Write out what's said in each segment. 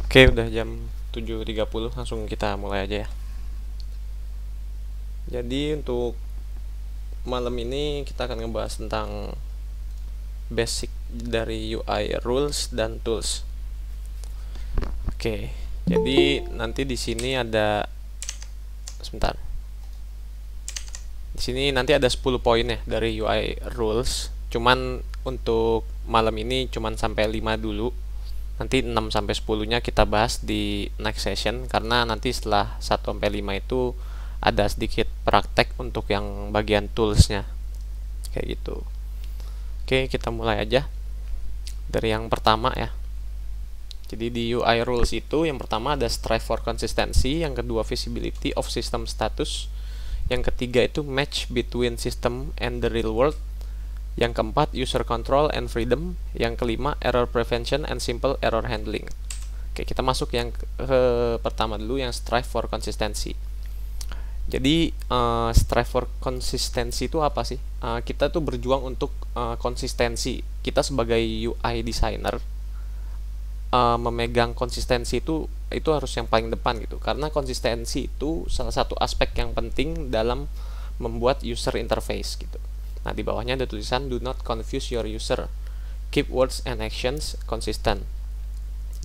Oke, udah jam 7.30, langsung kita mulai aja ya. Jadi untuk malam ini kita akan ngebahas tentang basic dari UI rules dan tools. Oke, jadi nanti di sini ada sebentar. Di sini nanti ada 10 poin ya dari UI rules. Cuman untuk malam ini cuman sampai 5 dulu. Nanti 6 sampai 10-nya kita bahas di next session karena nanti setelah 1 sampai 5 itu ada sedikit praktek untuk yang bagian toolsnya. Kayak gitu. Oke, kita mulai aja dari yang pertama ya. Jadi di UI rules itu yang pertama ada strive for consistency, yang kedua visibility of system status, yang ketiga itu match between system and the real world, yang keempat user control and freedom, yang kelima error prevention and simple error handling. Oke, kita masuk yang ke pertama dulu, yang strive for consistency. Jadi strive for consistency itu apa sih? Kita tuh berjuang untuk konsistensi. Kita sebagai UI designer memegang konsistensi itu harus yang paling depan gitu, karena konsistensi itu salah satu aspek yang penting dalam membuat user interface gitu. Nah, di bawahnya ada tulisan do not confuse your user, keep words and actions consistent.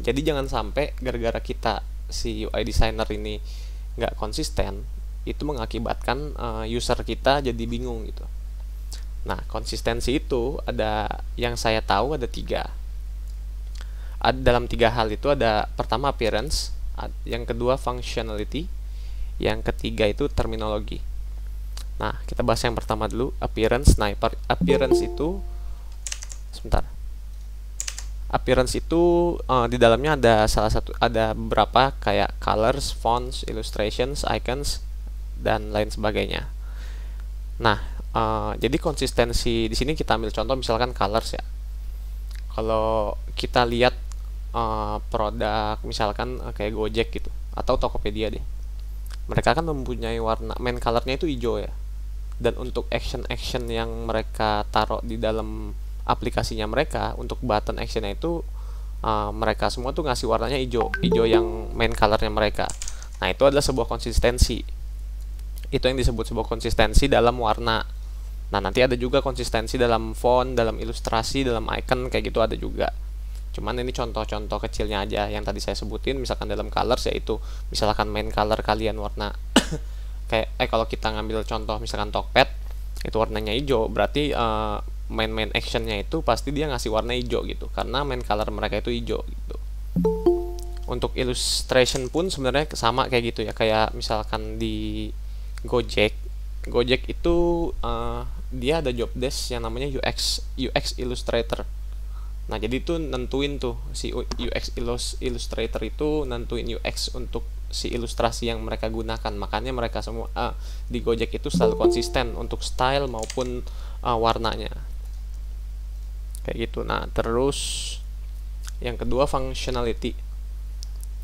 Jadi jangan sampai gara-gara kita si UI designer ini nggak konsisten, itu mengakibatkan user kita jadi bingung gitu. Nah, konsistensi itu ada, yang saya tahu ada 3. Dalam 3 hal itu ada pertama appearance, yang kedua functionality, yang ketiga itu terminologi. Nah, kita bahas yang pertama dulu, appearance. Nah, appearance itu sebentar. Appearance itu di dalamnya ada beberapa kayak colors, fonts, illustrations, icons dan lain sebagainya. Nah, jadi konsistensi di sini kita ambil contoh misalkan colors ya. Kalau kita lihat produk misalkan kayak Gojek gitu atau Tokopedia deh, mereka kan mempunyai warna main colornya itu hijau ya, dan untuk action yang mereka taruh di dalam aplikasinya mereka untuk button actionnya itu mereka semua tuh ngasih warnanya hijau yang main colornya mereka. Nah, itu adalah sebuah konsistensi, itu yang disebut sebuah konsistensi dalam warna. Nah, nanti ada juga konsistensi dalam font, dalam ilustrasi, dalam icon, kayak gitu ada juga. Cuman ini contoh-contoh kecilnya aja yang tadi saya sebutin. Misalkan dalam colors yaitu misalkan main color kalian warna kayak kalau kita ngambil contoh misalkan Tokped itu warnanya hijau, berarti main actionnya itu pasti dia ngasih warna hijau gitu karena main color mereka itu hijau gitu. Untuk illustration pun sebenarnya sama kayak gitu ya, kayak misalkan di Gojek itu dia ada job desk yang namanya UX Illustrator. Nah, jadi itu nentuin tuh si UX Illustrator itu nentuin UX untuk si ilustrasi yang mereka gunakan. Makanya mereka semua di Gojek itu selalu konsisten untuk style maupun warnanya. Kayak gitu. Nah, terus yang kedua functionality.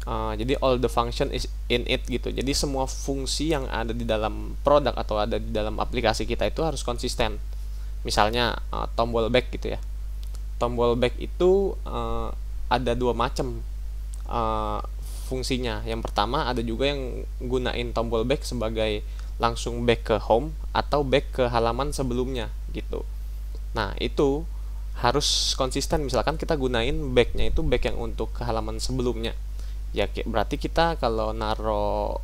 Jadi all the function is in it gitu. Jadi semua fungsi yang ada di dalam produk atau ada di dalam aplikasi kita itu harus konsisten. Misalnya tombol back gitu ya. Tombol back itu ada 2 macam fungsinya. Yang pertama ada juga yang gunain tombol back sebagai langsung back ke home atau back ke halaman sebelumnya gitu. Nah, itu harus konsisten. Misalkan kita gunain backnya itu back yang untuk ke halaman sebelumnya, ya berarti kita kalau naro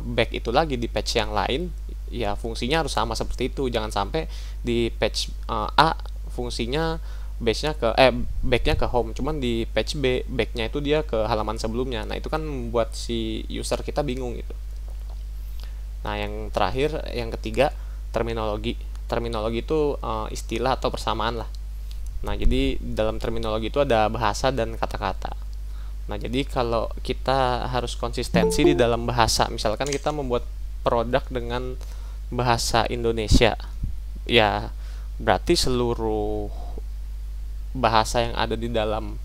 back itu lagi di page yang lain, ya fungsinya harus sama seperti itu. Jangan sampai di page A fungsinya backnya ke home, cuman di page B backnya itu dia ke halaman sebelumnya. Nah, itu kan membuat si user kita bingung gitu. Nah, yang terakhir, yang ketiga, terminologi. Terminologi itu istilah atau persamaan lah. Nah, jadi dalam terminologi itu ada bahasa dan kata-kata. Nah, jadi kalau kita harus konsistensi di dalam bahasa, misalkan kita membuat produk dengan bahasa Indonesia, ya berarti seluruh bahasa yang ada di dalam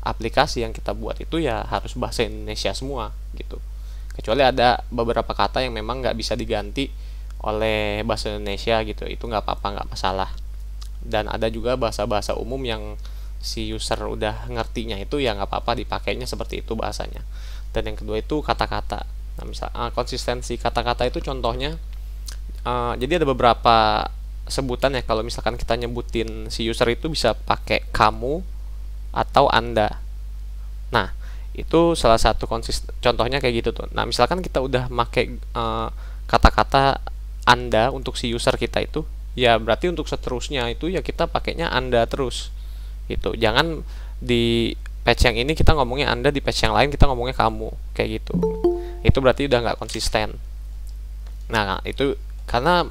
aplikasi yang kita buat itu ya harus bahasa Indonesia semua gitu. Kecuali ada beberapa kata yang memang nggak bisa diganti oleh bahasa Indonesia gitu, itu nggak apa-apa, nggak masalah. Dan ada juga bahasa-bahasa umum yang si user udah ngertinya itu ya nggak apa-apa dipakainya seperti itu bahasanya. Dan yang kedua itu kata-kata. Nah, misal konsistensi kata-kata itu contohnya, jadi ada beberapa sebutan ya, kalau misalkan kita nyebutin si user itu bisa pakai kamu atau anda. Nah, itu salah satu contohnya kayak gitu tuh. Nah, misalkan kita udah pakai kata-kata anda untuk si user kita itu, ya berarti untuk seterusnya itu ya kita pakainya anda terus gitu. Jangan di patch yang ini kita ngomongnya anda, di patch yang lain kita ngomongnya kamu, kayak gitu. Itu berarti udah nggak konsisten. Nah, itu karena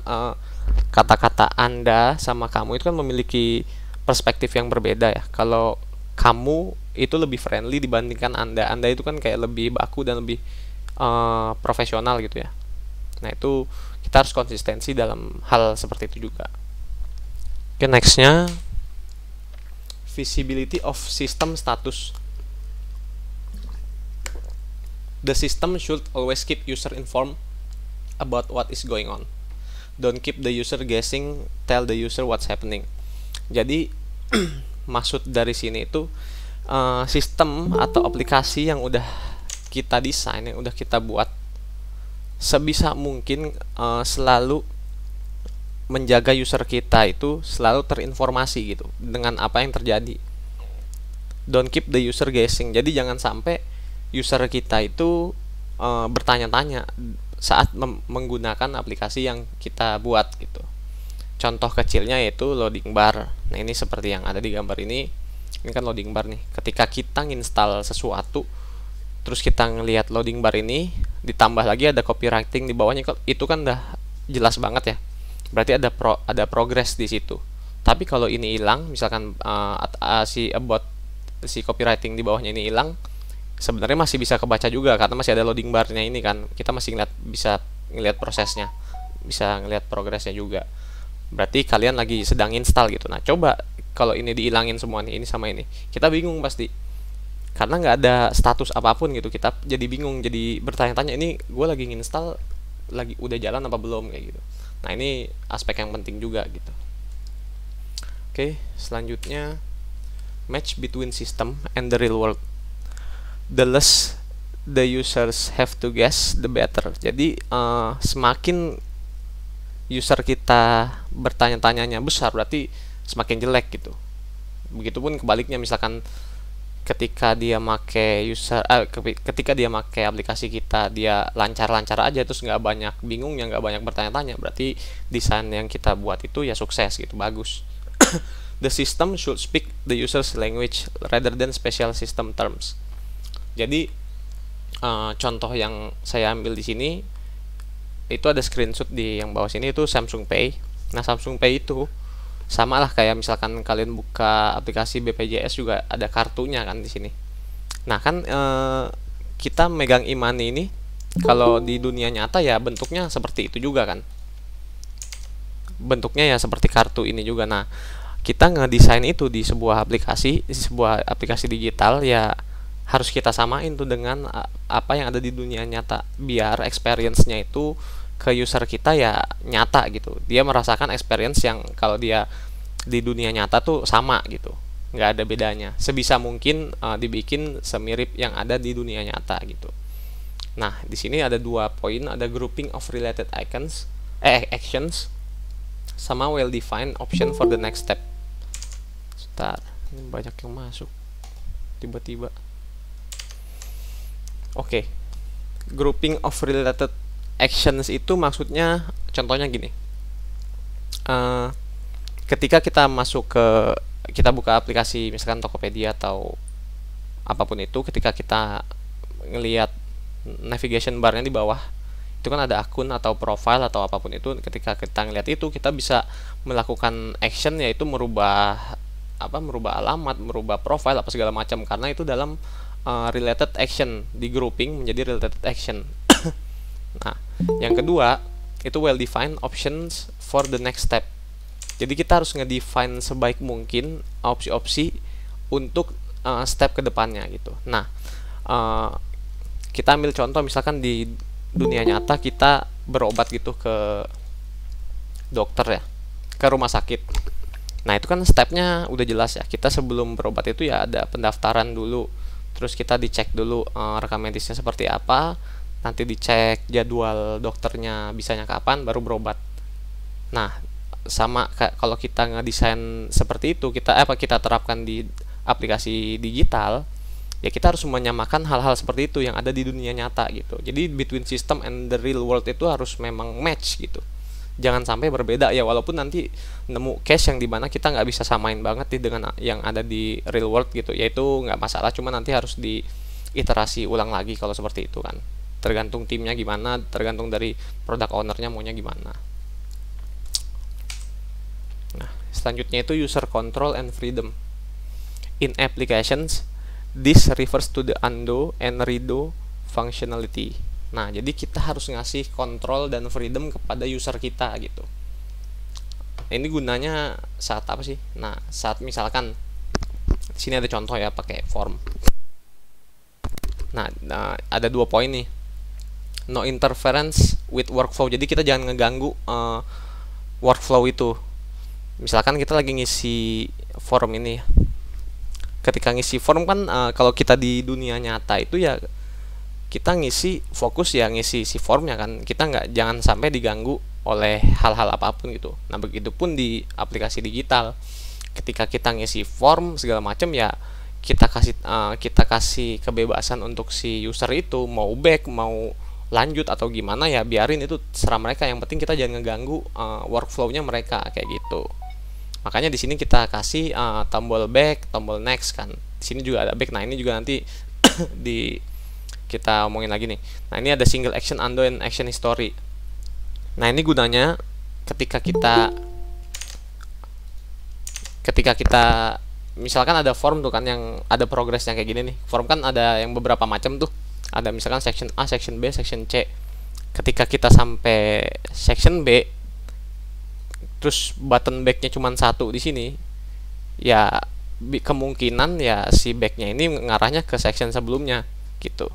kata-kata anda sama kamu itu kan memiliki perspektif yang berbeda ya. Kalau kamu itu lebih friendly dibandingkan anda. Anda itu kan kayak lebih baku dan lebih profesional gitu ya. Nah, itu kita harus konsistensi dalam hal seperti itu juga. Oke, nextnya visibility of system status. The system should always keep user informed about what is going on. Don't keep the user guessing, tell the user what's happening. Jadi maksud dari sini itu sistem atau aplikasi yang udah kita desain, yang udah kita buat, sebisa mungkin selalu menjaga user kita itu selalu terinformasi gitu dengan apa yang terjadi. Don't keep the user guessing. Jadi jangan sampai user kita itu bertanya-tanya saat menggunakan aplikasi yang kita buat gitu. Contoh kecilnya yaitu loading bar. Nah, ini seperti yang ada di gambar ini. Ini kan loading bar nih. Ketika kita nginstal sesuatu, terus kita ngelihat loading bar ini, ditambah lagi ada copywriting di bawahnya, itu kan udah jelas banget ya. Berarti ada progress di situ. Tapi kalau ini hilang, misalkan si copywriting di bawahnya ini hilang, sebenarnya masih bisa kebaca juga karena masih ada loading barnya ini kan. Kita masih bisa ngelihat prosesnya, bisa ngelihat progresnya juga. Berarti kalian lagi sedang install gitu. Nah, coba kalau ini dihilangin semua nih, ini sama ini, kita bingung pasti. Karena nggak ada status apapun gitu, kita jadi bingung, jadi bertanya-tanya, ini gue lagi nginstal, lagi udah jalan apa belum, kayak gitu. Nah, ini aspek yang penting juga gitu. Oke, selanjutnya match between system and the real world. The less the users have to guess, the better. Jadi semakin user kita bertanya-tanyanya besar, berarti semakin jelek gitu. Begitupun kebaliknya, misalkan ketika dia make aplikasi kita, dia lancar-lancar aja, terus nggak banyak bingungnya, nggak banyak bertanya-tanya, berarti desain yang kita buat itu ya sukses gitu, bagus. The system should speak the user's language rather than special system terms. Jadi contoh yang saya ambil di sini itu ada screenshot di yang bawah sini, itu Samsung Pay. Nah, Samsung Pay itu sama lah kayak misalkan kalian buka aplikasi BPJS juga ada kartunya kan di sini. Nah, kan kita megang e-money ini kalau di dunia nyata ya bentuknya seperti itu juga kan. Bentuknya ya seperti kartu ini juga. Nah, kita ngedesain itu di sebuah aplikasi digital ya harus kita samain tuh dengan apa yang ada di dunia nyata, biar experience-nya itu ke user kita ya nyata gitu. Dia merasakan experience yang kalau dia di dunia nyata tuh sama gitu, nggak ada bedanya. Sebisa mungkin dibikin semirip yang ada di dunia nyata gitu. Nah, di sini ada 2 poin, ada grouping of related actions sama well defined option for the next step. Sebentar, ini banyak yang masuk tiba-tiba. Oke. Grouping of related actions itu maksudnya contohnya gini. Ketika kita kita buka aplikasi misalkan Tokopedia atau apapun itu, ketika kita ngelihat navigation barnya di bawah, itu kan ada akun atau profile atau apapun itu. Ketika kita ngelihat itu, kita bisa melakukan action, yaitu merubah alamat, merubah profile apa segala macam, karena itu dalam related action, di grouping menjadi related action. Nah, yang kedua itu well defined options for the next step. Jadi kita harus ngedefine sebaik mungkin opsi-opsi untuk step kedepannya gitu. Nah, kita ambil contoh misalkan di dunia nyata kita berobat gitu ke dokter ya, ke rumah sakit. Nah itu kan stepnya udah jelas ya, kita sebelum berobat itu ya ada pendaftaran dulu, terus kita dicek dulu rekam medisnya seperti apa, nanti dicek jadwal dokternya bisanya kapan, baru berobat. Nah sama kalau kita ngedesain seperti itu, kita terapkan di aplikasi digital, ya kita harus menyamakan hal-hal seperti itu yang ada di dunia nyata gitu. Jadi between system and the real world itu harus memang match gitu, jangan sampai berbeda ya, walaupun nanti nemu case yang dimana kita nggak bisa samain banget nih dengan yang ada di real world gitu, yaitu nggak masalah, cuma nanti harus diiterasi ulang lagi kalau seperti itu kan, tergantung timnya gimana, tergantung dari product ownernya maunya gimana. Nah selanjutnya itu user control and freedom in applications. This refers to the undo and redo functionality. Nah, jadi kita harus ngasih kontrol dan freedom kepada user kita gitu. Ini gunanya saat apa sih? Nah, saat misalkan di sini ada contoh ya pakai form. Nah, ada 2 poin nih. No interference with workflow. Jadi kita jangan ngeganggu workflow itu. Misalkan kita lagi ngisi form ini ya. Ketika ngisi form kan kalau kita di dunia nyata itu ya kita ngisi fokus ya ngisi si formnya kan, kita jangan sampai diganggu oleh hal-hal apapun gitu. Nah begitupun di aplikasi digital, ketika kita ngisi form segala macam ya kita kasih kebebasan untuk si user itu mau back mau lanjut atau gimana ya biarin, itu terserah mereka, yang penting kita jangan ngeganggu workflownya mereka kayak gitu. Makanya di sini kita kasih tombol back, tombol next kan. Di sini juga ada back. Nah, ini juga nanti kita omongin lagi nih. Nah, ini ada single action undo and action history. Nah, ini gunanya ketika kita misalkan ada form tuh kan yang ada progresnya kayak gini nih. Form kan ada yang beberapa macam tuh. Ada misalkan section A, section B, section C. Ketika kita sampai section B, terus button backnya cuma 1 di sini, ya kemungkinan ya si backnya ini ngarahnya ke section sebelumnya gitu.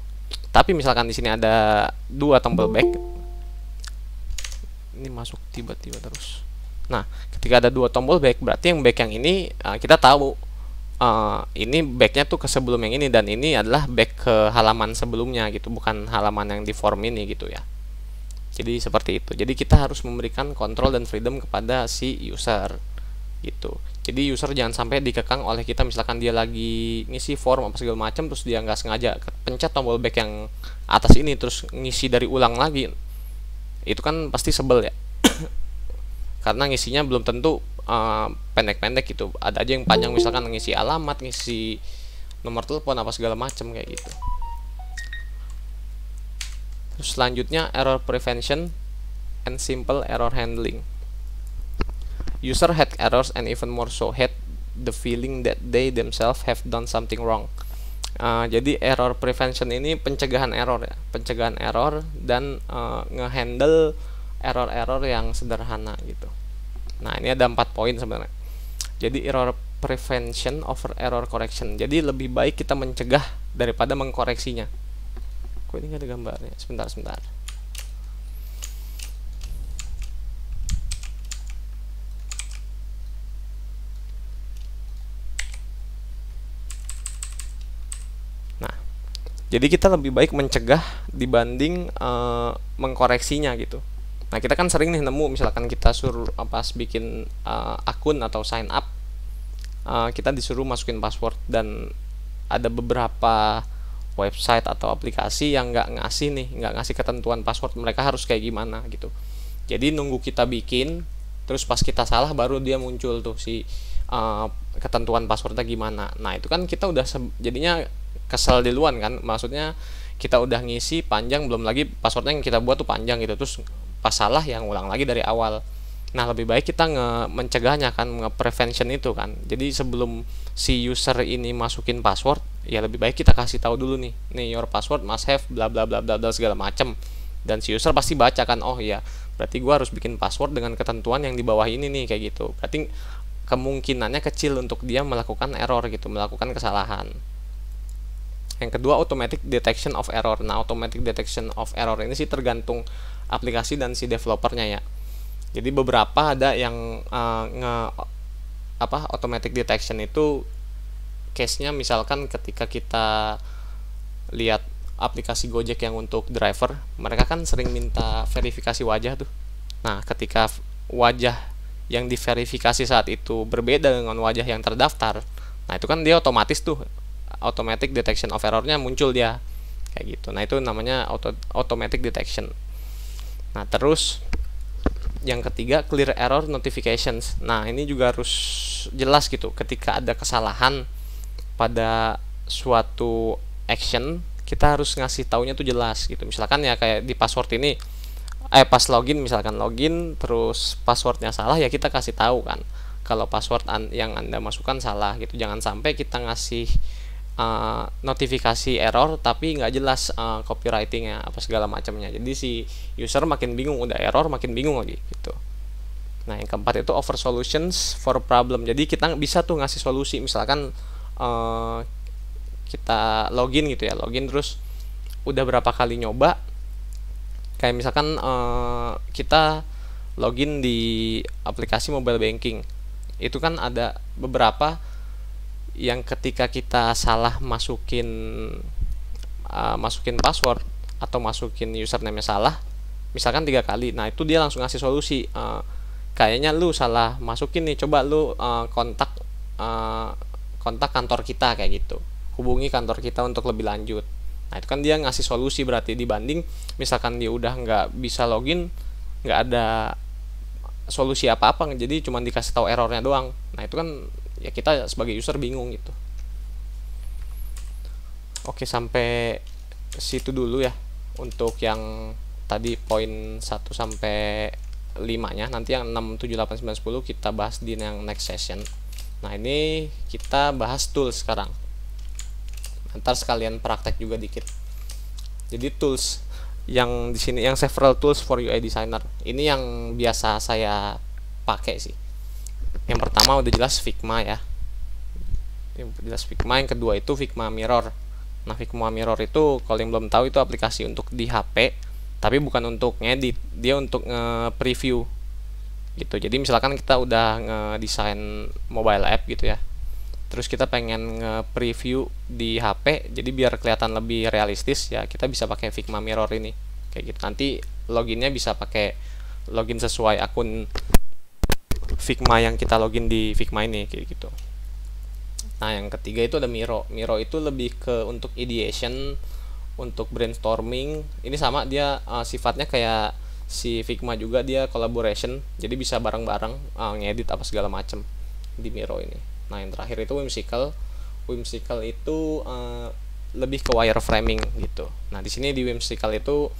Tapi misalkan di sini ada 2 tombol back, ini masuk tiba-tiba terus. Nah, ketika ada 2 tombol back, berarti yang back yang ini kita tahu ini backnya tuh ke sebelum yang ini, dan ini adalah back ke halaman sebelumnya gitu, bukan halaman yang di form ini gitu ya. Jadi seperti itu. Jadi kita harus memberikan kontrol dan freedom kepada si user gitu. Jadi user jangan sampai dikekang oleh kita, misalkan dia lagi ngisi form apa segala macam terus dia nggak sengaja pencet tombol back yang atas ini terus ngisi dari ulang lagi. Itu kan pasti sebel ya. Karena ngisinya belum tentu pendek-pendek gitu. Ada aja yang panjang, misalkan ngisi alamat, ngisi nomor telepon apa segala macam kayak gitu. Terus selanjutnya error prevention and simple error handling. User had errors and even more so had the feeling that they themselves have done something wrong. Jadi error prevention ini pencegahan error ya, pencegahan error dan ngehandle error-error yang sederhana gitu. Nah ini ada 4 poin sebenarnya. Jadi error prevention over error correction. Jadi lebih baik kita mencegah daripada mengkoreksinya. Kok ini nggak ada gambarnya? Sebentar. Nah, jadi kita lebih baik mencegah dibanding mengkoreksinya gitu. Nah, kita kan sering nih nemu, misalkan kita suruh pas bikin akun atau sign up, kita disuruh masukin password, dan ada beberapa website atau aplikasi yang nggak ngasih ketentuan password mereka harus kayak gimana gitu. Jadi nunggu kita bikin, terus pas kita salah baru dia muncul tuh si ketentuan passwordnya gimana. Nah itu kan kita udah jadinya kesel duluan kan, maksudnya kita udah ngisi panjang, belum lagi passwordnya yang kita buat tuh panjang gitu, terus pas salah yang ulang lagi dari awal. Nah lebih baik kita mencegahnya kan, nge-prevention itu kan. Jadi sebelum si user ini masukin password, ya lebih baik kita kasih tahu dulu nih your password must have bla bla bla bla bla segala macam, dan si user pasti baca kan, oh iya berarti gua harus bikin password dengan ketentuan yang di bawah ini nih kayak gitu. Berarti kemungkinannya kecil untuk dia melakukan error gitu, melakukan kesalahan. Yang kedua, automatic detection of error. Nah automatic detection of error ini sih tergantung aplikasi dan si developernya ya. Jadi beberapa ada yang automatic detection itu case-nya misalkan ketika kita lihat aplikasi Gojek yang untuk driver, mereka kan sering minta verifikasi wajah tuh. Nah, ketika wajah yang diverifikasi saat itu berbeda dengan wajah yang terdaftar, nah itu kan dia otomatis tuh automatic detection of error-nya muncul dia kayak gitu. Nah, itu namanya automatic detection. Nah, terus yang ketiga, clear error notifications. Nah, ini juga harus jelas gitu ketika ada kesalahan pada suatu action, kita harus ngasih taunya tuh jelas gitu. Misalkan ya kayak di password ini, pas login, misalkan login terus passwordnya salah, ya kita kasih tahu kan kalau password yang Anda masukkan salah gitu. Jangan sampai kita ngasih notifikasi error tapi nggak jelas copywritingnya apa segala macamnya, jadi si user makin bingung, udah error makin bingung lagi gitu. Nah, yang keempat itu offer solutions for problem. Jadi kita bisa tuh ngasih solusi, misalkan kita login gitu ya, login terus udah berapa kali nyoba, kayak misalkan kita login di aplikasi mobile banking, itu kan ada beberapa yang ketika kita salah masukin password atau masukin username-nya salah, misalkan 3 kali, nah itu dia langsung ngasih solusi, kayaknya lu salah masukin nih, coba lu kontak kantor kita kayak gitu, hubungi kantor kita untuk lebih lanjut. Nah, itu kan dia ngasih solusi, berarti dibanding misalkan dia udah nggak bisa login, nggak ada solusi apa-apa, jadi cuma dikasih tahu errornya doang. Nah, itu kan ya kita sebagai user bingung gitu. Oke, sampai situ dulu ya untuk yang tadi poin 1 sampai 5 nya. Nanti yang 6, 7, 8, 9, 10 kita bahas di yang next session. Nah, ini kita bahas tools sekarang. Ntar sekalian praktek juga dikit. Jadi tools yang di sini, yang several tools for UI designer, ini yang biasa saya pakai sih. Yang pertama udah jelas Figma ya, yang kedua itu Figma Mirror. Nah, Figma Mirror itu kalau yang belum tahu, itu aplikasi untuk di HP, tapi bukan untuk ngedit, dia untuk nge-preview gitu. Jadi misalkan kita udah ngedesain mobile app gitu ya, terus kita pengen nge-preview di HP, jadi biar kelihatan lebih realistis ya, kita bisa pakai Figma Mirror ini kayak gitu. Nanti loginnya bisa pakai login sesuai akun Figma yang kita login di Figma ini kayak gitu. Nah, yang ketiga itu ada Miro. Miro itu lebih ke untuk ideation, untuk brainstorming. Ini sama, dia sifatnya kayak si Figma juga, dia collaboration, jadi bisa bareng-bareng ngedit apa segala macem di Miro ini. Nah, yang terakhir itu Whimsical. Whimsical itu lebih ke wireframing gitu. Nah, di sini di Whimsical itu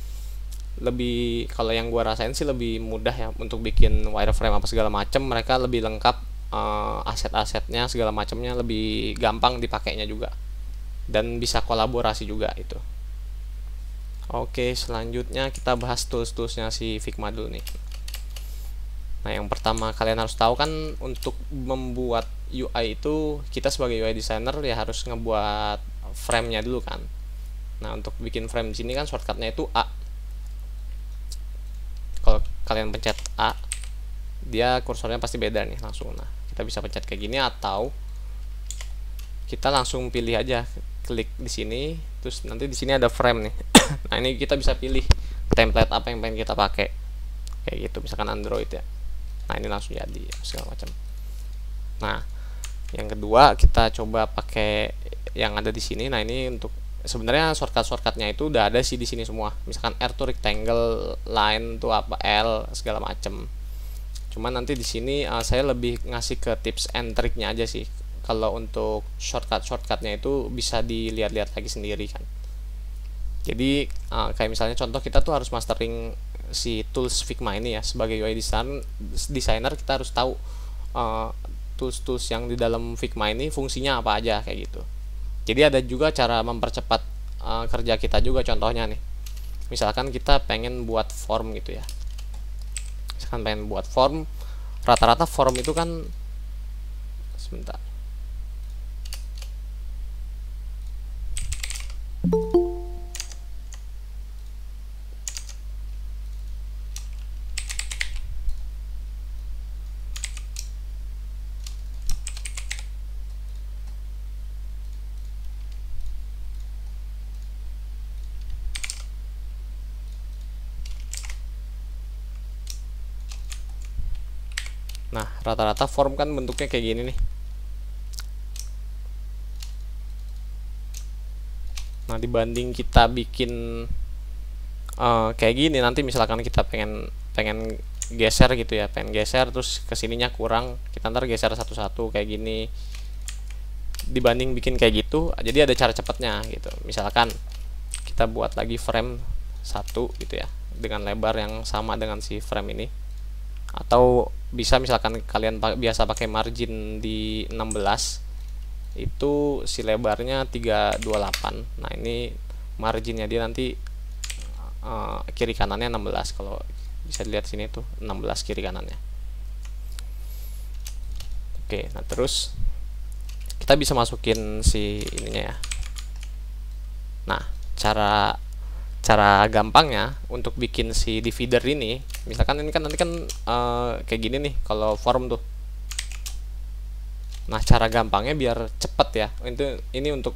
lebih, kalau yang gua rasain sih lebih mudah ya untuk bikin wireframe apa segala macam. Mereka lebih lengkap, aset-asetnya segala macamnya lebih gampang dipakainya juga, dan bisa kolaborasi juga itu. Oke, selanjutnya kita bahas tools-toolsnya si Figma dulu nih. Nah, yang pertama kalian harus tahu kan, untuk membuat UI itu kita sebagai UI designer ya harus ngebuat frame-nya dulu kan. Nah, untuk bikin frame di sini kan shortcutnya itu A. Kalau kalian pencet A, dia kursornya pasti beda nih langsung. Nah, kita bisa pencet kayak gini, atau kita langsung pilih aja, klik di sini, terus nanti di sini ada frame nih. Nah, ini kita bisa pilih template apa yang pengen kita pakai kayak gitu, misalkan Android ya. Nah, ini langsung jadi segala macam. Nah, yang kedua kita coba pakai yang ada di sini. Nah, ini untuk sebenarnya shortcutnya itu udah ada sih di sini semua. Misalkan R tuh rectangle, line tuh apa, L segala macem. Cuman nanti di sini saya lebih ngasih ke tips and triknya aja sih. Kalau untuk shortcutnya itu bisa dilihat-lihat lagi sendiri kan. Jadi kayak misalnya contoh, kita tuh harus mastering si tools Figma ini ya. Sebagai UI designer kita harus tahu tools-tools yang di dalam Figma ini fungsinya apa aja kayak gitu. Jadi ada juga cara mempercepat kerja kita juga. Contohnya nih, misalkan kita pengen buat form gitu ya. Misalkan pengen buat form, rata-rata form itu kan, sebentar, Nah, rata-rata form kan bentuknya kayak gini nih. Nah, dibanding kita bikin kayak gini, nanti misalkan kita pengen pengen geser gitu ya, pengen geser terus kesininya kurang, kita ntar geser satu-satu kayak gini. Dibanding bikin kayak gitu, jadi ada cara cepatnya gitu. Misalkan kita buat lagi frame 1 gitu ya, dengan lebar yang sama dengan si frame ini. Atau bisa misalkan kalian biasa pakai margin di 16, itu si lebarnya 328. Nah, ini marginnya dia nanti kiri kanannya 16. Kalau bisa dilihat sini tuh 16 kiri kanannya. Oke, nah terus kita bisa masukin si ininya ya. Nah, cara gampangnya untuk bikin si divider ini, misalkan ini kan nanti kan kayak gini nih kalau form tuh. Nah, cara gampangnya biar cepet ya, ini untuk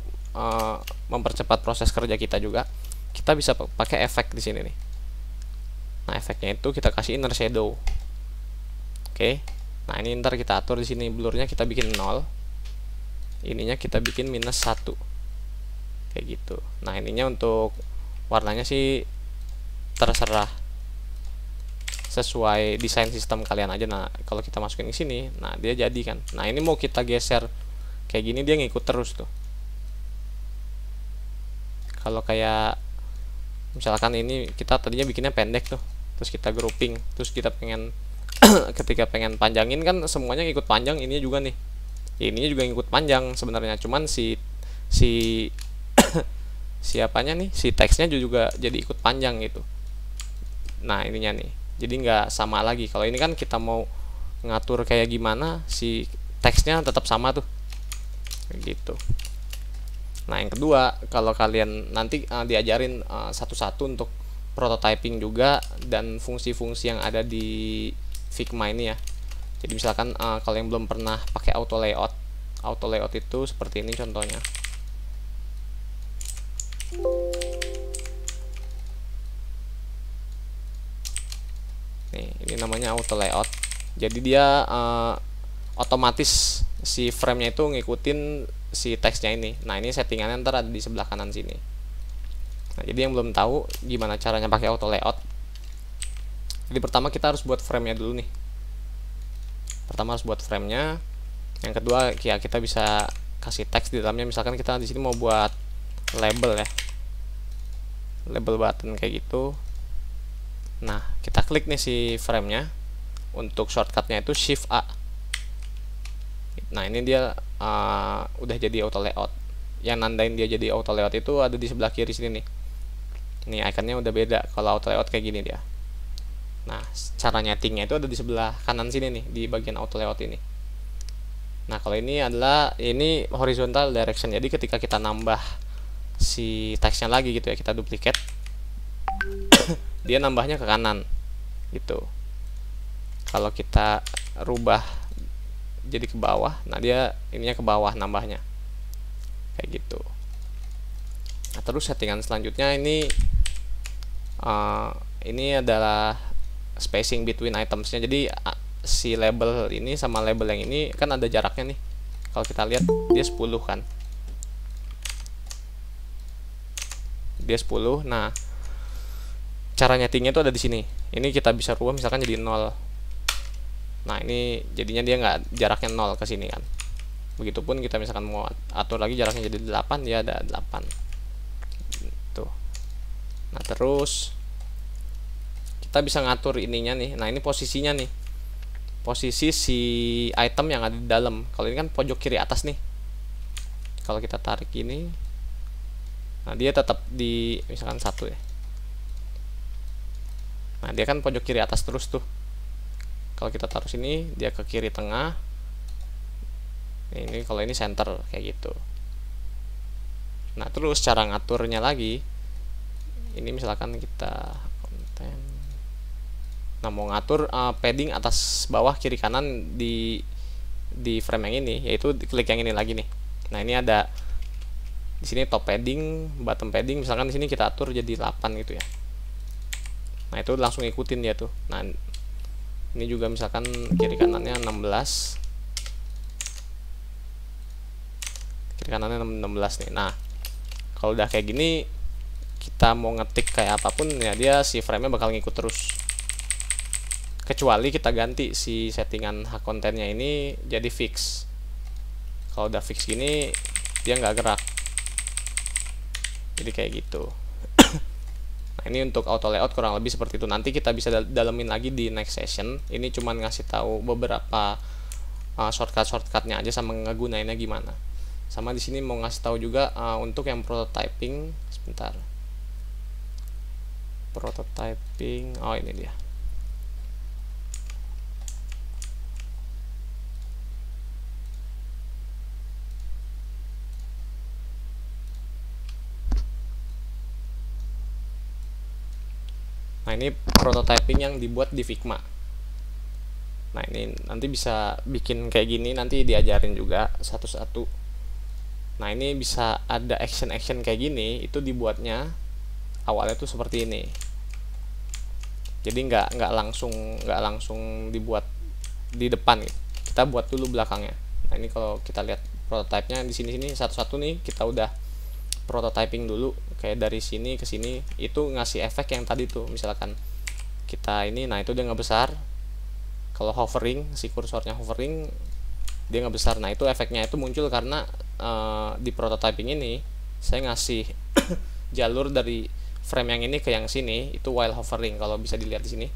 mempercepat proses kerja kita juga, kita bisa pakai efek di sini nih. Nah, efeknya itu kita kasih inner shadow. Oke. Nah, ini ntar kita atur di sini, blurnya kita bikin 0. Ininya kita bikin -1. Kayak gitu. Nah, ininya untuk warnanya sih terserah, sesuai desain sistem kalian aja. Nah, kalau kita masukin ke sini, nah dia jadi kan. Nah, ini mau kita geser kayak gini, dia ngikut terus tuh. Kalau kayak misalkan ini kita tadinya bikinnya pendek tuh, terus kita grouping, terus kita pengen ketika pengen panjangin kan semuanya ngikut panjang, ini juga nih. Ininya juga ngikut panjang sebenarnya, cuman si siapanya nih, si teksnya juga jadi ikut panjang gitu. Nah, ininya nih jadi nggak sama lagi. Kalau ini kan kita mau ngatur kayak gimana, si teksnya tetap sama tuh kayak gitu. Nah, yang kedua, kalau kalian nanti diajarin satu-satu untuk prototyping juga dan fungsi-fungsi yang ada di Figma ini ya. Jadi misalkan kalau yang belum pernah pakai auto layout itu seperti ini contohnya. Nih, ini namanya auto layout. Jadi dia otomatis si frame-nya itu ngikutin si teksnya ini. Nah, ini settingannya ntar ada di sebelah kanan sini. Nah, jadi yang belum tahu gimana caranya pakai auto layout, jadi pertama kita harus buat frame-nya dulu nih. Pertama harus buat frame-nya. Yang kedua, ya kita bisa kasih teks di dalamnya. Misalkan kita di sini mau buat label ya, label button kayak gitu. Nah, kita klik nih si frame-nya. Untuk shortcutnya itu Shift A. Nah, ini dia udah jadi auto layout. Yang nandain dia jadi auto layout itu ada di sebelah kiri sini nih. Nih, ikonnya udah beda. Kalau auto layout kayak gini dia. Nah, cara nyetingnya itu ada di sebelah kanan sini nih, di bagian auto layout ini. Nah, kalau ini adalah horizontal direction. Jadi ketika kita nambah si teksnya lagi gitu ya, kita duplicate, dia nambahnya ke kanan gitu. Kalau kita rubah jadi ke bawah, nah dia ininya ke bawah nambahnya kayak gitu. Nah, terus settingan selanjutnya ini adalah spacing between itemsnya. Jadi si label ini sama label yang ini kan ada jaraknya nih. Kalau kita lihat dia 10 kan, dia 10. Nah, cara nyetingnya itu ada di sini. Ini kita bisa rubah misalkan jadi 0. Nah, ini jadinya dia nggak jaraknya 0 ke sini kan. Begitupun kita misalkan mau atur lagi jaraknya jadi 8, dia ada 8 tuh. Nah, terus kita bisa ngatur ininya nih. Nah, ini posisinya nih, posisi si item yang ada di dalam. Kalau ini kan pojok kiri atas nih. Kalau kita tarik ini, nah dia tetap di misalkan 1 ya. Nah, dia kan pojok kiri atas terus tuh. Kalau kita taruh sini, dia ke kiri tengah. Ini kalau ini center kayak gitu. Nah, terus cara ngaturnya lagi, ini misalkan kita konten. Nah, mau ngatur padding atas bawah kiri kanan di frame yang ini, yaitu klik yang ini lagi nih. Nah, ini ada di sini top padding, bottom padding. Misalkan di sini kita atur jadi 8 gitu ya. Nah, itu langsung ikutin dia tuh. Nah, Ini juga misalkan kiri kanannya 16, kiri kanannya 16 nih. Nah, kalau udah kayak gini, kita mau ngetik kayak apapun ya dia si frame-nya bakal ngikut terus. Kecuali kita ganti si settingan hak kontennya ini jadi fix. Kalau udah fix gini, dia nggak gerak. Jadi kayak gitu. Nah, ini untuk auto layout kurang lebih seperti itu. Nanti kita bisa dalemin lagi di next session. Ini cuman ngasih tahu beberapa shortcut-shortcutnya aja sama ngegunainnya gimana. Sama di sini mau ngasih tahu juga untuk yang prototyping. Sebentar. Prototyping. Oh, ini dia. Nah, ini prototyping yang dibuat di Figma. Nah, ini nanti bisa bikin kayak gini, nanti diajarin juga satu-satu. Nah, ini bisa ada action-action kayak gini, itu dibuatnya awalnya tuh seperti ini. Jadi nggak langsung dibuat di depan gitu. Kita buat dulu belakangnya. Nah, ini kalau kita lihat prototype-nya di sini satu-satu nih kita udah prototyping dulu, kayak dari sini ke sini itu ngasih efek yang tadi tuh. Misalkan kita ini, nah itu dia ngebesar. Kalau hovering, si kursornya hovering, dia ngebesar. Nah, itu efeknya itu muncul karena di prototyping ini saya ngasih jalur dari frame yang ini ke yang sini itu while hovering. Kalau bisa dilihat di sini.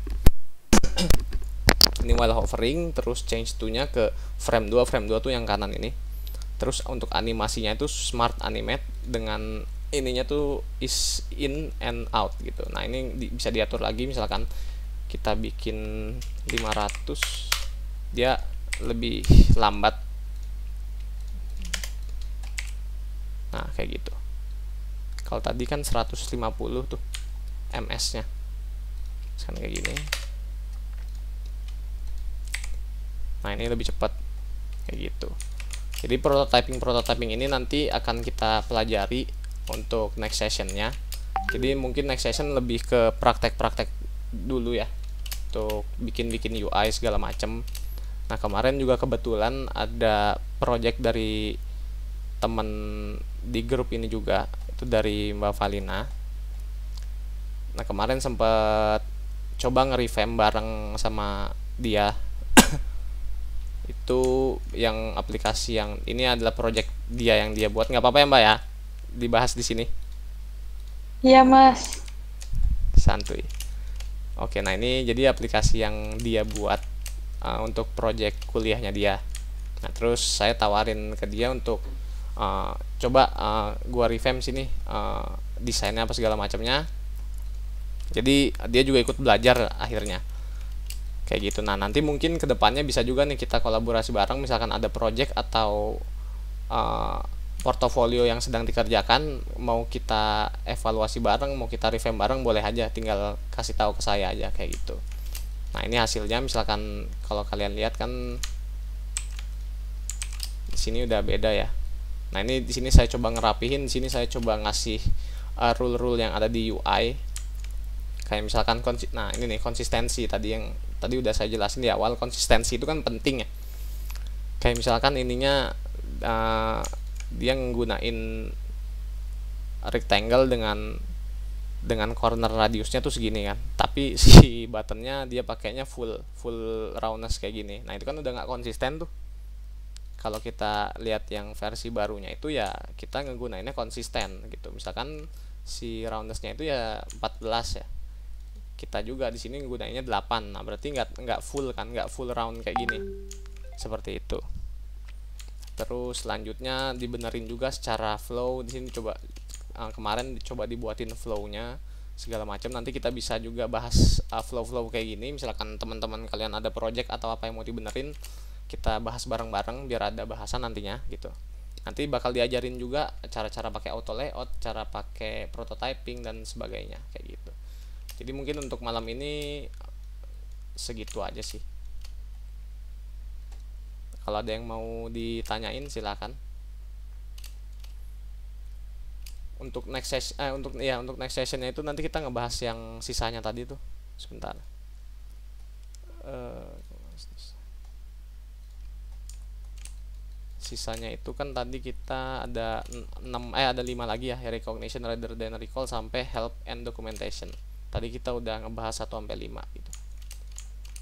Ini while hovering, terus change to-nya ke frame 2 tuh yang kanan ini. Terus untuk animasinya itu smart animate dengan ininya tuh is in and out gitu. Nah, ini bisa diatur lagi. Misalkan kita bikin 500, dia lebih lambat. Nah, kayak gitu. Kalau tadi kan 150 tuh ms-nya. Sekarang kayak gini. Nah, ini lebih cepat kayak gitu. Jadi prototyping ini nanti akan kita pelajari untuk next sessionnya. Jadi mungkin next session lebih ke praktek-praktek dulu ya, untuk bikin UI segala macem. Nah, kemarin juga kebetulan ada project dari temen di grup ini juga, itu dari Mbak Valina. Nah, kemarin sempat coba nge-revamp bareng sama dia. Itu yang aplikasi yang ini adalah project dia yang dia buat. Nggak apa-apa ya Mbak ya dibahas di sini? Iya, Mas. Santuy. Oke, nah ini jadi aplikasi yang dia buat untuk project kuliahnya dia. Nah, terus saya tawarin ke dia untuk coba gua revamp sini desainnya apa segala macamnya. Jadi dia juga ikut belajar akhirnya. Kayak gitu. Nah, nanti mungkin kedepannya bisa juga nih kita kolaborasi bareng, misalkan ada project atau portofolio yang sedang dikerjakan, mau kita evaluasi bareng, mau kita revamp bareng, boleh aja, tinggal kasih tahu ke saya aja kayak gitu. Nah, ini hasilnya misalkan kalau kalian lihat kan di sini udah beda ya. Nah, ini di sini saya coba ngerapihin, di sini saya coba ngasih rule-rule yang ada di UI. Kayak misalkan nah ini nih konsistensi tadi yang tadi udah saya jelasin di awal. Konsistensi itu kan penting ya. Kayak misalkan ininya dia nggunain rectangle dengan corner radiusnya tuh segini kan, tapi si buttonnya dia pakainya full roundness kayak gini. Nah, itu kan udah nggak konsisten tuh. Kalau kita lihat yang versi barunya itu ya kita ngegunainnya konsisten gitu. Misalkan si roundnessnya itu ya 14 ya, kita juga di sini gunainnya 8. Nah, berarti nggak full kan, nggak full round kayak gini, seperti itu. Terus selanjutnya dibenerin juga secara flow. Di sini coba kemarin coba dibuatin flownya segala macam. Nanti kita bisa juga bahas flow kayak gini. Misalkan teman-teman kalian ada project atau apa yang mau dibenerin, kita bahas bareng-bareng biar ada bahasan nantinya gitu. Nanti bakal diajarin juga cara-cara pakai auto layout, cara pakai prototyping dan sebagainya kayak gitu. Jadi mungkin untuk malam ini segitu aja sih. Kalau ada yang mau ditanyain silakan. Untuk next session untuk next sessionnya itu nanti kita ngebahas yang sisanya tadi tuh. Sebentar. Eh, sisanya itu kan tadi kita ada 6 ada 5 lagi ya, recognition rather than recall sampai help and documentation. Tadi kita udah ngebahas 1 sampai 5 gitu.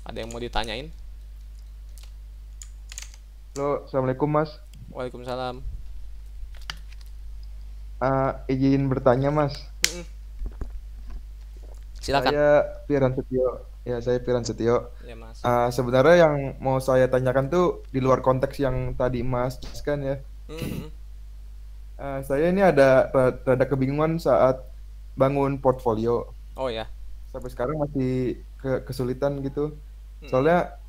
Ada yang mau ditanyain? Halo, Assalamualaikum Mas. Waalaikumsalam. Izin bertanya Mas. Silakan. Saya Piran Setio. Ya, Mas. Sebenarnya yang mau saya tanyakan tuh di luar konteks yang tadi Mas jelaskan ya. Saya ini ada rada kebingungan saat bangun portfolio. Oh ya. Sampai sekarang masih kesulitan gitu. Soalnya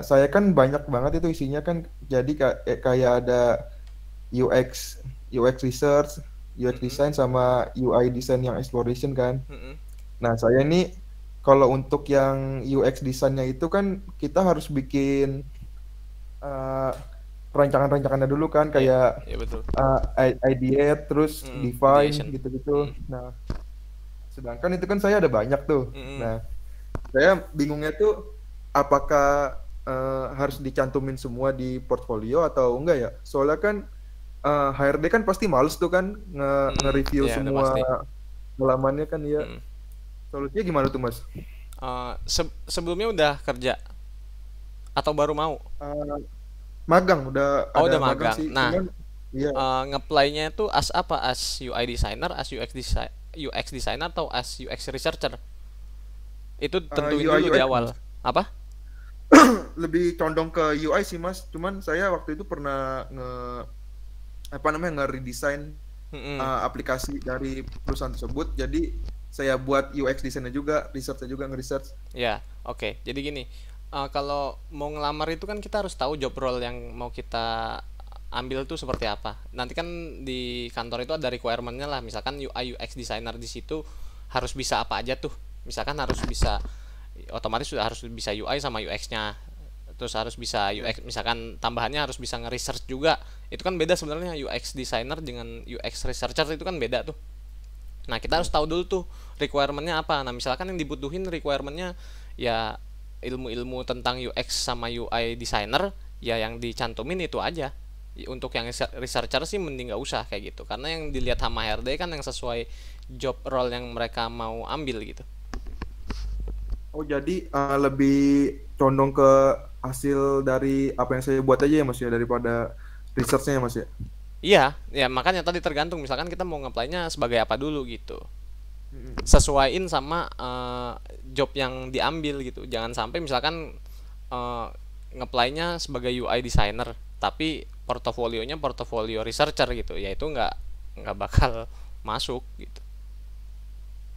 saya kan banyak banget itu isinya kan, jadi kayak ada UX research, UX design sama UI design yang exploration kan. Nah, saya ini kalau untuk yang UX desainnya itu kan kita harus bikin rancangan-rancangannya dulu kan, kayak ya betul. ideate terus define ideation. gitu-gitu. Nah, sedangkan itu kan saya ada banyak tuh. Nah, saya bingungnya tuh apakah harus dicantumin semua di portfolio atau enggak ya? Soalnya kan HRD kan pasti males tuh kan nge-review ya, semua halamannya kan ya. Solusinya gimana tuh Mas? Sebelumnya udah kerja atau baru mau? Magang, udah Oh, ada udah magang. sih. Nah, Cuman, iya. nge-apply-nya itu as apa? As UI designer, as UX designer atau as UX researcher? Itu tentuin UI, dulu di awal. Apa? Lebih condong ke UI sih Mas. Cuman saya waktu itu pernah nge-redesign aplikasi dari perusahaan tersebut. Jadi saya buat UX desainnya juga, research-nya juga, nge-research. Ya, oke. Jadi gini, kalau mau ngelamar itu kan kita harus tahu job role yang mau kita ambil tuh seperti apa. Nanti kan di kantor itu ada requirement-nya lah. Misalkan UI UX designer di situ harus bisa apa aja tuh. Misalkan harus bisa, otomatis sudah harus bisa UI sama UX-nya. Terus harus bisa UX, misalkan tambahannya harus bisa nge-research juga. Itu kan beda sebenarnya, UX designer dengan UX researcher itu kan beda tuh. Nah, kita harus tahu dulu tuh requirement-nya apa. Nah, misalkan yang dibutuhin requirement-nya ya ilmu-ilmu tentang UX sama UI designer, ya yang dicantumin itu aja. Untuk yang researcher sih mending gak usah kayak gitu. Karena yang dilihat sama HRD kan yang sesuai job role yang mereka mau ambil gitu. Oh, jadi lebih condong ke hasil dari apa yang saya buat aja ya Mas ya, daripada research-nya ya Mas ya? Iya, ya makanya tadi tergantung, misalkan kita mau nge-apply-nya sebagai apa dulu gitu. Sesuaiin sama job yang diambil gitu. Jangan sampai misalkan nge-apply-nya sebagai UI designer tapi portofolionya portofolio researcher gitu. Ya itu nggak bakal masuk gitu.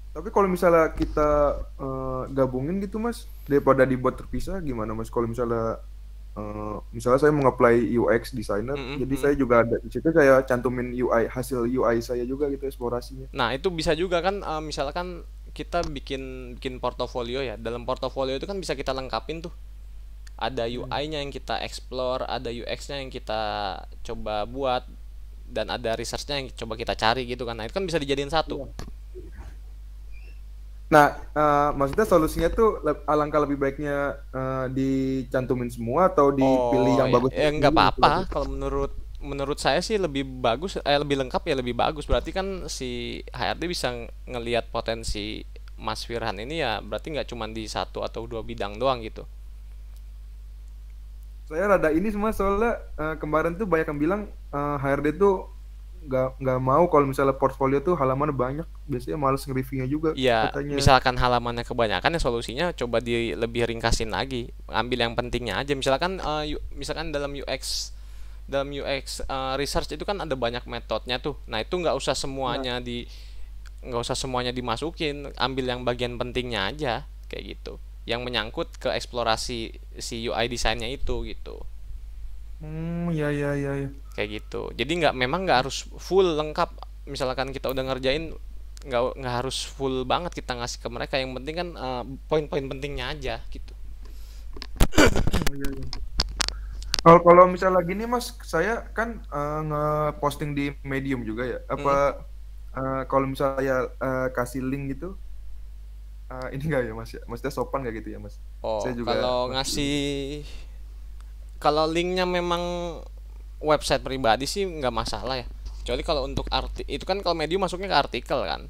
Tapi kalau misalnya kita gabungin gitu Mas, daripada dibuat terpisah gimana Mas? Kalau misalnya saya mau nge-apply UX designer, jadi saya juga ada di situ, saya cantumin hasil UI saya juga gitu, eksplorasinya. Nah, itu bisa juga kan, misalkan kita bikin portofolio ya. Dalam portofolio itu kan bisa kita lengkapin tuh. Ada UI-nya yang kita explore, ada UX-nya yang kita coba buat, dan ada research-nya yang coba kita cari gitu kan. Nah, itu kan bisa dijadiin satu. Nah, maksudnya solusinya tuh alangkah lebih baiknya dicantumin semua atau dipilih yang bagus? Ya nggak apa-apa. Kalau menurut saya sih lebih bagus, lebih lengkap ya lebih bagus. Berarti kan si HRD bisa ngelihat potensi Mas Firhan ini ya, berarti nggak cuma di 1 atau 2 bidang doang gitu. Saya rada ini semua soalnya kemarin tuh banyak yang bilang HRD tuh nggak mau kalau misalnya portfolio tuh halaman banyak, biasanya males nge-reviewnya juga. Ya, katanya. misalkan halamannya kebanyakan ya solusinya coba lebih ringkasin lagi. Ambil yang pentingnya aja. Misalkan dalam UX research itu kan ada banyak metodenya tuh. Nah, itu nggak usah semuanya dimasukin, ambil yang bagian pentingnya aja kayak gitu. Yang menyangkut ke eksplorasi si UI desainnya itu gitu. Ya. Kayak gitu. Jadi memang nggak harus full lengkap. Misalkan kita udah ngerjain, nggak harus full banget kita ngasih ke mereka. Yang penting kan poin-poin pentingnya aja gitu. Iya. Kalau misalnya gini Mas, saya kan nge-posting di Medium juga ya. Apa kalau misalnya kasih link gitu, ini enggak ya Mas ya? Maksudnya sopan nggak gitu ya Mas? Oh, Saya juga kalau masih kalau linknya memang website pribadi sih nggak masalah ya. Kecuali kalau untuk itu kan kalau Medium masuknya ke artikel kan.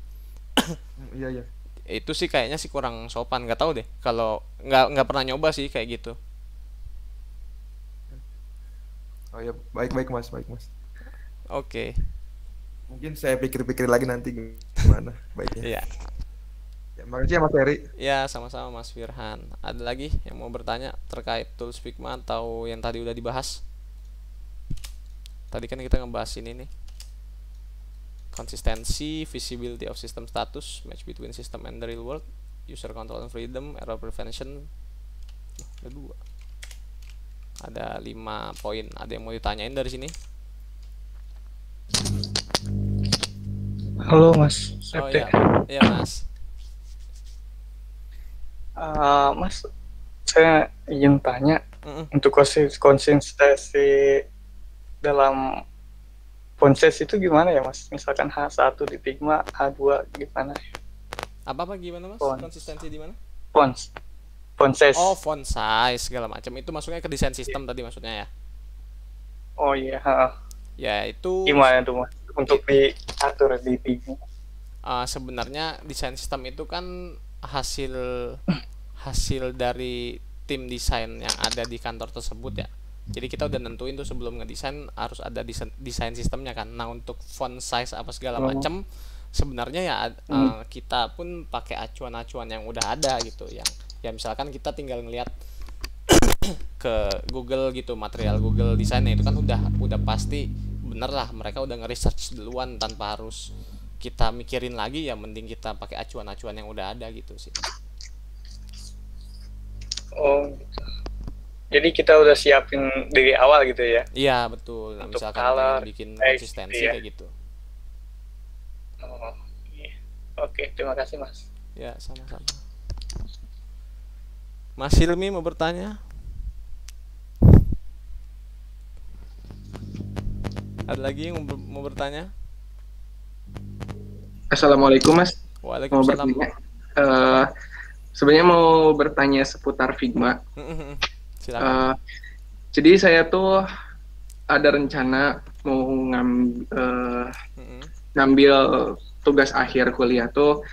iya iya. Itu sih kayaknya sih kurang sopan, nggak tahu deh. Kalau nggak pernah nyoba sih kayak gitu. Oh ya, baik-baik Mas, baik Mas. Oke. Mungkin saya pikir-pikir lagi nanti gimana baiknya. Iya. Ya, makasih ya Mas Heri. Ya, sama-sama Mas Firhan. Ada lagi yang mau bertanya terkait tools Figma atau yang tadi udah dibahas? Tadi kan kita ngebahas ini nih. Konsistensi, visibility of system status, match between system and the real world, user control and freedom, error prevention. Ada 2. Ada 5 poin. Ada yang mau ditanyain dari sini? Halo Mas, Oh Septe. iya. Iya, Mas. Mas, saya ingin tanya untuk konsistensi dalam Fonses itu gimana ya Mas? Misalkan H1 di Figma, H2 gimana? Apa gimana, Mas? Font. Konsistensi di mana? Fonses. Oh, font size segala macam. Itu masuknya ke desain sistem tadi maksudnya ya. Oh iya, Ya, itu gimana tuh Mas? Untuk diatur di Figma. sebenarnya desain sistem itu kan hasil dari tim desain yang ada di kantor tersebut ya. Jadi kita udah nentuin tuh sebelum ngedesain harus ada desain sistemnya kan. Nah, untuk font size apa segala macam sebenarnya ya kita pun pakai acuan-acuan yang udah ada gitu, yang ya misalkan kita tinggal ngelihat ke Google gitu, material Google desainnya itu kan udah pasti bener lah, mereka udah nge-research duluan tanpa harus kita mikirin lagi, ya mending kita pakai acuan-acuan yang udah ada gitu sih. Oh gitu. Jadi kita udah siapin dari awal gitu ya? Iya betul. Nah, untuk misalkan color, pengen bikin text, konsistensi gitu ya. kayak gitu. Oh iya. Oke, terima kasih Mas. Ya sama-sama. Mas Hilmi mau bertanya? Ada lagi yang mau bertanya? Assalamualaikum Mas. Mau Waalaikumsalam. bertanya. Sebenarnya mau bertanya seputar Figma. Silakan. Jadi saya tuh ada rencana mau ngambil tugas akhir kuliah tuh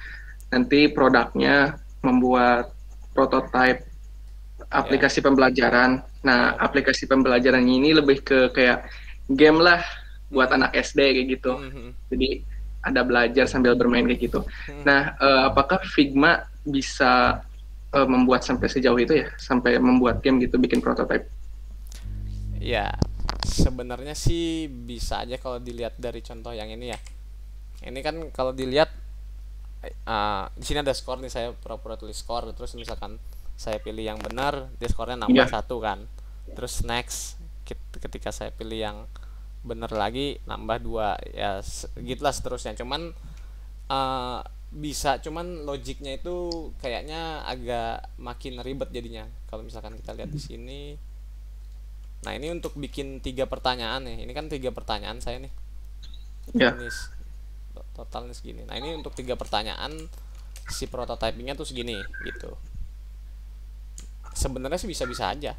nanti produknya membuat prototipe aplikasi pembelajaran. Nah, aplikasi pembelajaran ini lebih ke kayak game lah buat anak SD kayak gitu. Jadi ada belajar sambil bermain kayak gitu. Nah, apakah Figma bisa membuat sampai sejauh itu ya, sampai membuat game gitu, bikin prototipe? Ya, sebenarnya sih bisa aja kalau dilihat dari contoh yang ini ya. Ini kan kalau dilihat di sini ada skor nih, saya pura-pura tulis skor, terus misalkan saya pilih yang benar, dia skornya nambah 1 kan. Terus next, ketika saya pilih yang benar lagi nambah 2, ya gitulah seterusnya. Cuman bisa, cuman logiknya itu kayaknya agak makin ribet jadinya kalau misalkan kita lihat di sini. Nah, ini untuk bikin 3 pertanyaan nih. Ini kan 3 pertanyaan saya nih. Ini totalnya segini. Nah, ini untuk 3 pertanyaan si prototypingnya tuh segini gitu. Sebenarnya sih bisa-bisa aja,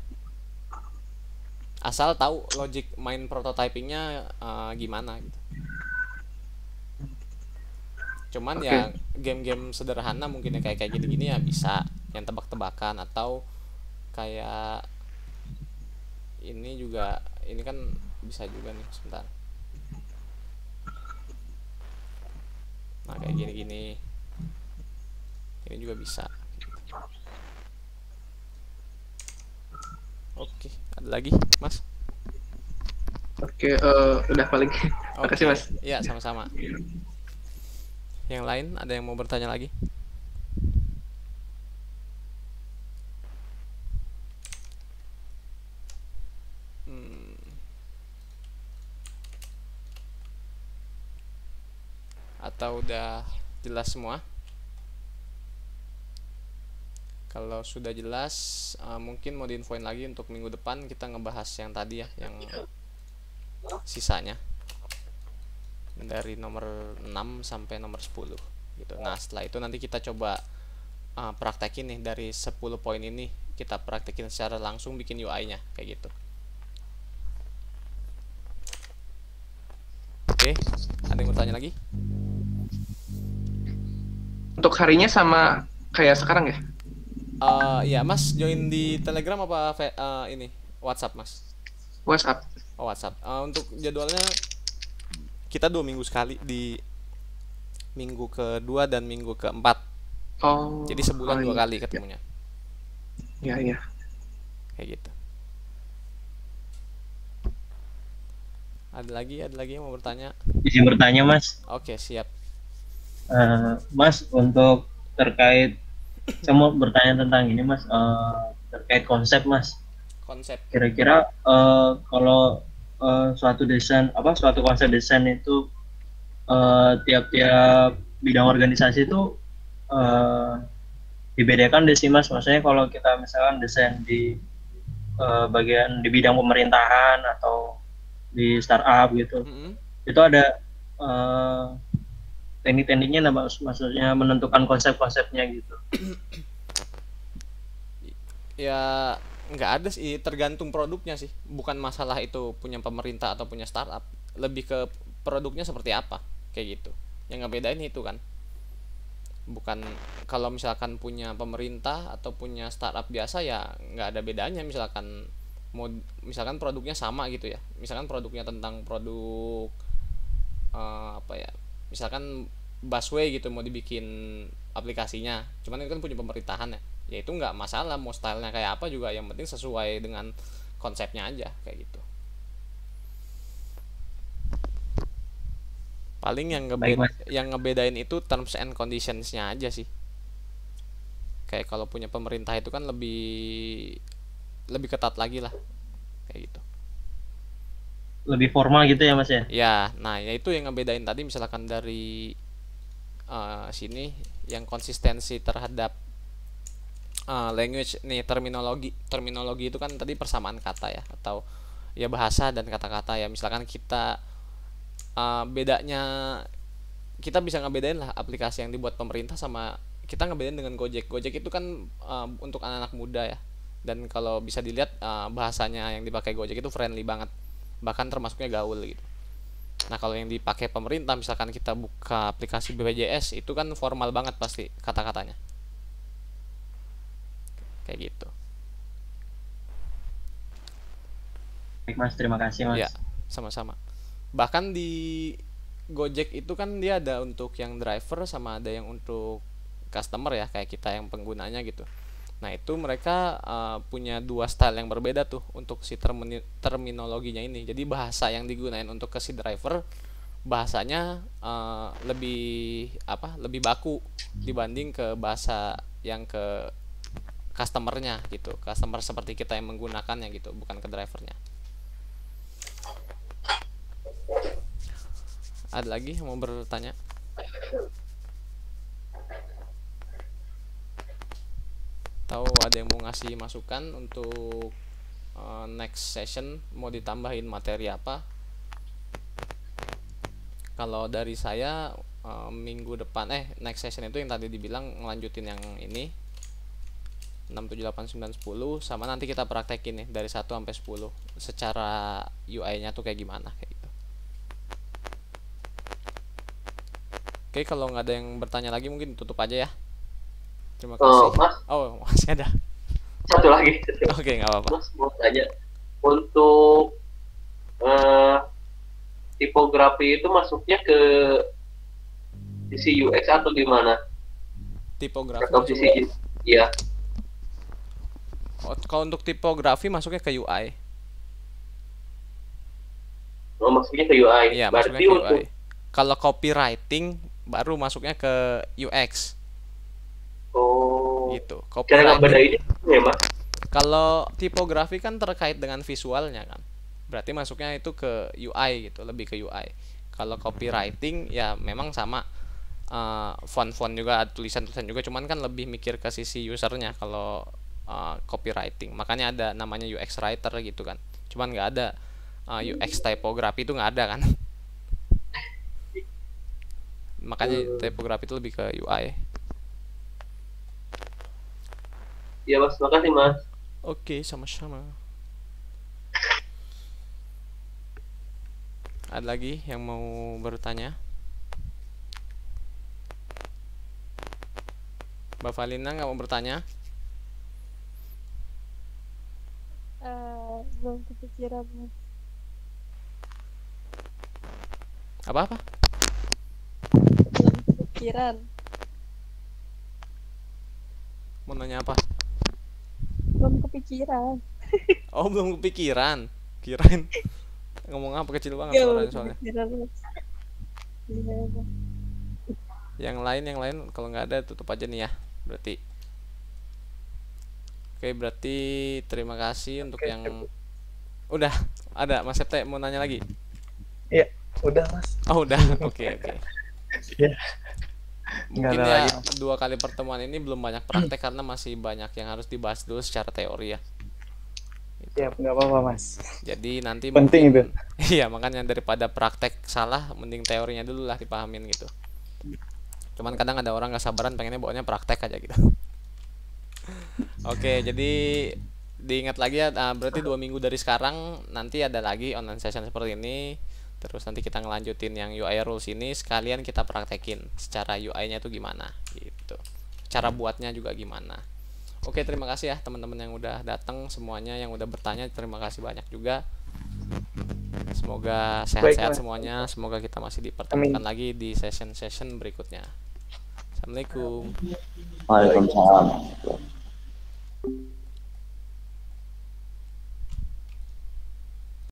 asal tahu logic main prototypingnya gimana gitu. Cuman ya game-game sederhana mungkin ya kayak gini-gini ya bisa, yang tebak-tebakan, atau kayak ini juga, ini kan bisa juga nih, sebentar. Nah, kayak gini-gini ini juga bisa. Oke, ada lagi Mas? Oke, udah paling. Makasih Mas. Iya, sama-sama. Yang lain ada yang mau bertanya lagi? Atau udah jelas semua? Kalau sudah jelas, mungkin mau diinfoin lagi untuk minggu depan kita ngebahas yang tadi ya, yang sisanya dari nomor 6 sampai nomor 10 gitu. Nah, setelah itu nanti kita coba praktekin nih dari 10 poin ini, kita praktekin secara langsung bikin UI-nya kayak gitu. Oke, ada yang mau tanya lagi? Untuk harinya sama kayak sekarang ya? Iya, Mas join di Telegram apa ini WhatsApp, Mas? WhatsApp. Oh, WhatsApp. Untuk jadwalnya kita 2 minggu sekali, di minggu kedua dan minggu keempat. Oh. Jadi sebulan 2 iya. kali ketemunya. Iya. Kayak gitu. Ada lagi yang mau bertanya? Izin bertanya, Mas. Oke, siap. Mas, untuk terkait, saya mau bertanya tentang ini, Mas, terkait konsep, Mas. Konsep. Kira-kira kalau suatu konsep desain itu tiap-tiap bidang organisasi itu dibedakan deh sih, Mas. Maksudnya kalau kita misalkan desain di bagian di bidang pemerintahan atau di startup gitu, itu ada teknik-tekniknya, maksudnya menentukan konsep-konsepnya gitu. Ya nggak ada sih, tergantung produknya sih, bukan masalah itu punya pemerintah atau punya startup, lebih ke produknya seperti apa kayak gitu. Yang ngebedain itu kan, bukan kalau misalkan punya pemerintah atau punya startup biasa ya nggak ada bedanya. Misalkan produknya sama gitu ya, misalkan produknya tentang produk misalkan busway gitu, mau dibikin aplikasinya, cuman itu kan punya pemerintahan ya itu nggak masalah mau stylenya kayak apa juga, yang penting sesuai dengan konsepnya aja kayak gitu. Paling yang ngebedain itu terms and conditionsnya aja sih. Kayak kalau punya pemerintah itu kan lebih ketat lagi lah kayak gitu, lebih formal gitu ya, Mas ya? ya. Nah ya itu yang ngebedain tadi, misalkan dari sini yang konsistensi terhadap language nih, terminologi itu kan tadi persamaan kata ya, atau ya bahasa dan kata-kata ya. Misalkan kita bedanya, kita bisa ngebedain lah aplikasi yang dibuat pemerintah sama kita ngebedain dengan Gojek itu kan untuk anak-anak muda ya, dan kalau bisa dilihat bahasanya yang dipakai Gojek itu friendly banget, bahkan termasuknya gaul gitu. Nah kalau yang dipakai pemerintah, misalkan kita buka aplikasi BPJS, itu kan formal banget pasti kata-katanya kayak gitu. Baik, Mas, terima kasih, Mas. Ya, sama-sama. Bahkan di Gojek itu kan dia ada untuk yang driver sama ada yang untuk customer ya, kayak kita yang penggunanya gitu. Nah itu mereka punya 2 style yang berbeda tuh untuk si terminologinya ini. Jadi bahasa yang digunain untuk ke si driver, bahasanya lebih baku dibanding ke bahasa yang ke customernya gitu. Customer seperti kita yang menggunakannya gitu, bukan ke drivernya. Ada lagi yang mau bertanya? Tahu ada yang mau ngasih masukan untuk next session, mau ditambahin materi apa? Kalau dari saya minggu depan next session itu yang tadi dibilang ngelanjutin yang ini 6, 7, 8, 9, 10, sama nanti kita praktekin nih dari 1 sampai 10 secara UI-nya tuh kayak gimana kayak gitu. Oke, kalau nggak ada yang bertanya lagi mungkin tutup aja ya. Terima kasih. Mas, masih ada. satu lagi. Oke, nggak apa-apa. Mas mau tanya, untuk tipografi itu masuknya ke sisi UX atau gimana? Tipografi atau sisi, iya. Kalau untuk tipografi masuknya ke UI. Oh, masuknya ke UI. Iya, berarti masuknya ke untuk UI. Kalau copywriting baru masuknya ke UX. Gitu. Cara ngebedainnya ya, Mas? Kalau tipografi kan terkait dengan visualnya kan, berarti masuknya itu ke UI gitu, lebih ke UI. Kalau copywriting ya memang sama, font-font juga, tulisan-tulisan juga, cuman kan lebih mikir ke sisi usernya kalau copywriting. Makanya ada namanya UX writer gitu kan, cuman nggak ada UX typography, itu nggak ada kan. Makanya tipografi itu lebih ke UI. Ya Mas, makasih Mas. Oke, sama-sama. Ada lagi yang mau bertanya? Mbak Valina nggak mau bertanya? Belum kepikiran, Mas. Apa-apa? Belum kepikiran. Mau nanya apa? Belum kepikiran. Oh, belum kepikiran. Kirain ngomong apa, kecil banget suaranya soalnya. Kepikiran, Mas. Iya, Mas. Yang lain kalau nggak ada tutup aja nih ya. Berarti. Oke, berarti terima kasih untuk yang udah ada. Mas Septe mau nanya lagi? Iya, udah Mas. Oh, udah. Oke. Ya. Mungkin Nggak ada ya lagi. 2 kali pertemuan ini belum banyak praktek karena masih banyak yang harus dibahas dulu secara teori ya. Ya, nggak apa-apa Mas. Jadi nanti Penting mungkin, iya, makanya daripada praktek salah mending teorinya dulu lah dipahamin gitu. Cuman kadang ada orang nggak sabaran pengennya bawanya praktek aja gitu. Oke, jadi diingat lagi ya, berarti 2 minggu dari sekarang nanti ada lagi online session seperti ini. Terus nanti kita ngelanjutin yang UI rules ini, sekalian kita praktekin secara UI-nya tuh gimana gitu. Cara buatnya juga gimana. Oke, terima kasih ya teman-teman yang udah datang, semuanya yang udah bertanya, terima kasih banyak juga. Semoga sehat-sehat semuanya. Semoga kita masih dipertemukan lagi di session-session berikutnya. Assalamualaikum. Waalaikumsalam.